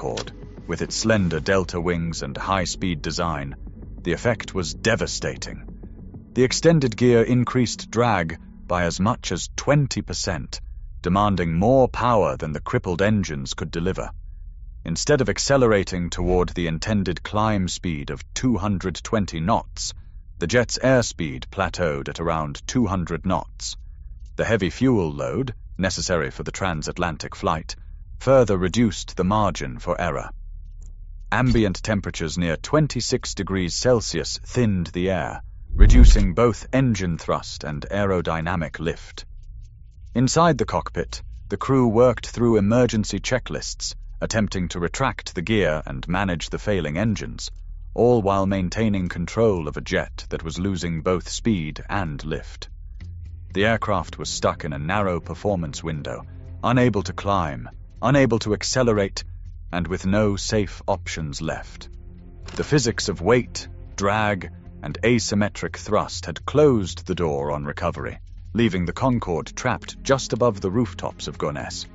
Concorde, with its slender delta wings and high-speed design, the effect was devastating. The extended gear increased drag by as much as 20%, demanding more power than the crippled engines could deliver. Instead of accelerating toward the intended climb speed of 220 knots, the jet's airspeed plateaued at around 200 knots. The heavy fuel load, necessary for the transatlantic flight, further reduced the margin for error. Ambient temperatures near 26 degrees Celsius thinned the air, reducing both engine thrust and aerodynamic lift. Inside the cockpit, the crew worked through emergency checklists, attempting to retract the gear and manage the failing engines, all while maintaining control of a jet that was losing both speed and lift. The aircraft was stuck in a narrow performance window, unable to climb, unable to accelerate, and with no safe options left. The physics of weight, drag, and asymmetric thrust had closed the door on recovery, leaving the Concorde trapped just above the rooftops of Gonesse.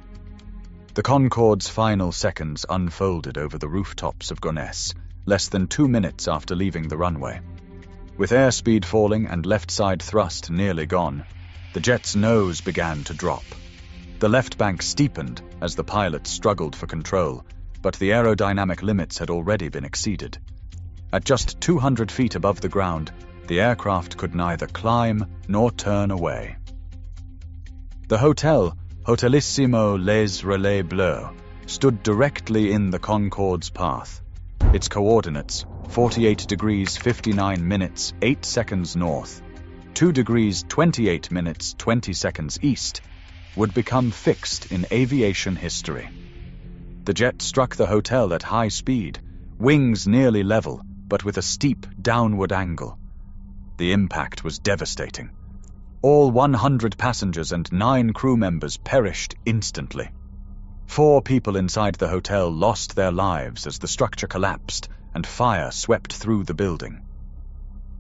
The Concorde's final seconds unfolded over the rooftops of Gonesse, less than 2 minutes after leaving the runway. With airspeed falling and left side thrust nearly gone, the jet's nose began to drop. The left bank steepened as the pilot struggled for control, but the aerodynamic limits had already been exceeded. At just 200 feet above the ground, the aircraft could neither climb nor turn away. The hotel, Hotelissimo Les Relais Bleus, stood directly in the Concorde's path. Its coordinates, 48 degrees 59 minutes 8 seconds north, 2 degrees 28 minutes 20 seconds east, would become fixed in aviation history. The jet struck the hotel at high speed, wings nearly level, but with a steep downward angle. The impact was devastating. All 100 passengers and 9 crew members perished instantly. 4 people inside the hotel lost their lives as the structure collapsed and fire swept through the building.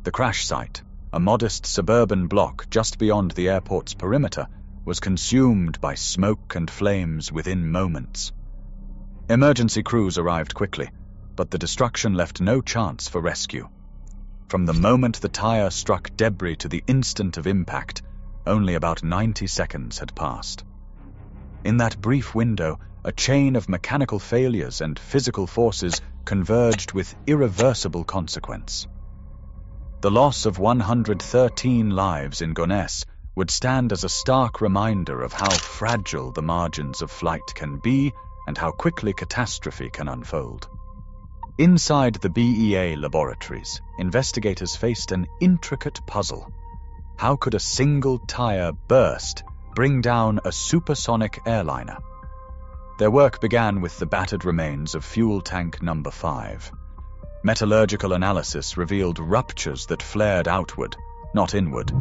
The crash site, a modest suburban block just beyond the airport's perimeter, was consumed by smoke and flames within moments. Emergency crews arrived quickly, but the destruction left no chance for rescue. From the moment the tire struck debris to the instant of impact, only about 90 seconds had passed. In that brief window, a chain of mechanical failures and physical forces converged with irreversible consequence. The loss of 113 lives in Gonesse would stand as a stark reminder of how fragile the margins of flight can be and how quickly catastrophe can unfold. Inside the BEA laboratories, investigators faced an intricate puzzle. How could a single tire burst bring down a supersonic airliner? Their work began with the battered remains of fuel tank number 5. Metallurgical analysis revealed ruptures that flared outward, not inward,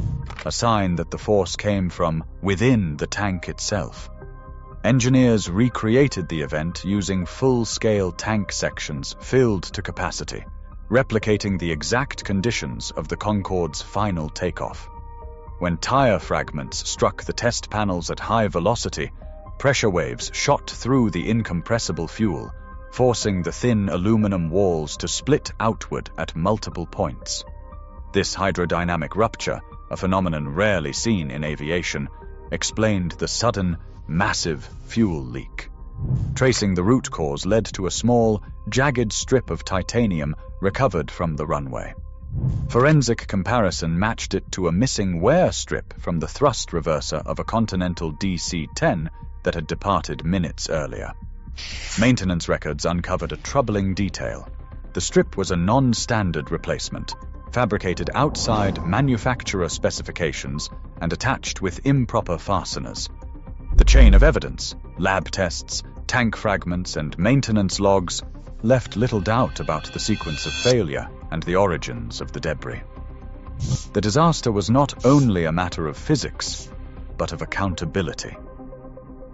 a sign that the force came from within the tank itself. Engineers recreated the event using full-scale tank sections filled to capacity, replicating the exact conditions of the Concorde's final takeoff. When tire fragments struck the test panels at high velocity, pressure waves shot through the incompressible fuel, forcing the thin aluminum walls to split outward at multiple points. This hydrodynamic rupture, a phenomenon rarely seen in aviation, explained the sudden, massive fuel leak. Tracing the root cause led to a small, jagged strip of titanium recovered from the runway. Forensic comparison matched it to a missing wear strip from the thrust reverser of a Continental DC-10 that had departed minutes earlier. Maintenance records uncovered a troubling detail. The strip was a non-standard replacement, fabricated outside manufacturer specifications and attached with improper fasteners. The chain of evidence, lab tests, tank fragments, and maintenance logs left little doubt about the sequence of failure and the origins of the debris. The disaster was not only a matter of physics, but of accountability.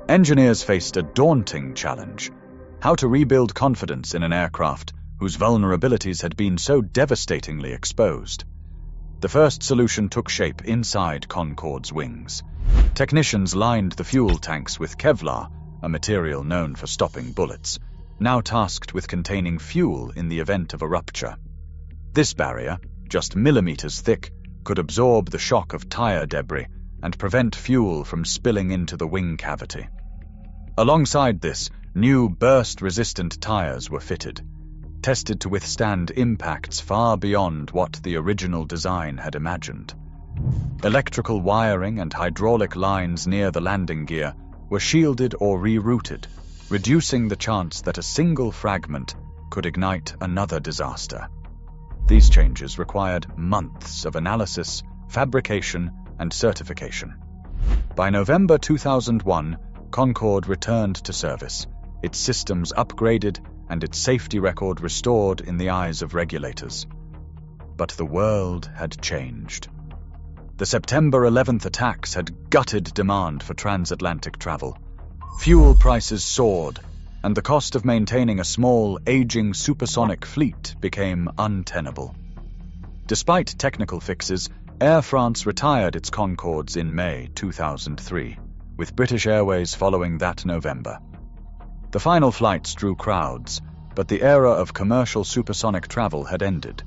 Engineers faced a daunting challenge: how to rebuild confidence in an aircraft whose vulnerabilities had been so devastatingly exposed. The first solution took shape inside Concorde's wings. Technicians lined the fuel tanks with Kevlar, a material known for stopping bullets, now tasked with containing fuel in the event of a rupture. This barrier, just millimeters thick, could absorb the shock of tire debris and prevent fuel from spilling into the wing cavity. Alongside this, new burst-resistant tires were fitted, tested to withstand impacts far beyond what the original design had imagined. Electrical wiring and hydraulic lines near the landing gear were shielded or rerouted, reducing the chance that a single fragment could ignite another disaster. These changes required months of analysis, fabrication, and certification. By November 2001, Concorde returned to service, its systems upgraded and its safety record restored in the eyes of regulators. But the world had changed. The September 11th attacks had gutted demand for transatlantic travel. Fuel prices soared, and the cost of maintaining a small, aging supersonic fleet became untenable. Despite technical fixes, Air France retired its Concordes in May 2003, with British Airways following that November. The final flights drew crowds, but the era of commercial supersonic travel had ended,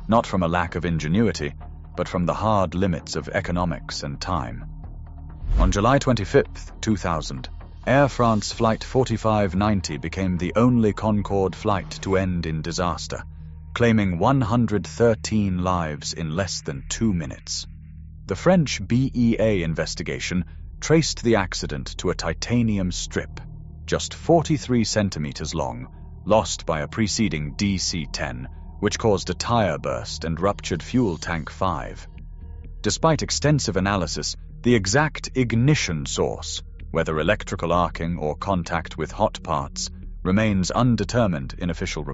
not from a lack of ingenuity, but from the hard limits of economics and time. On July 25, 2000, Air France Flight 4590 became the only Concorde flight to end in disaster, claiming 113 lives in less than 2 minutes. The French BEA investigation traced the accident to a titanium strip, just 43 centimeters long, lost by a preceding DC-10, which caused a tire burst and ruptured fuel tank 5. Despite extensive analysis, the exact ignition source, whether electrical arcing or contact with hot parts, remains undetermined in official reports.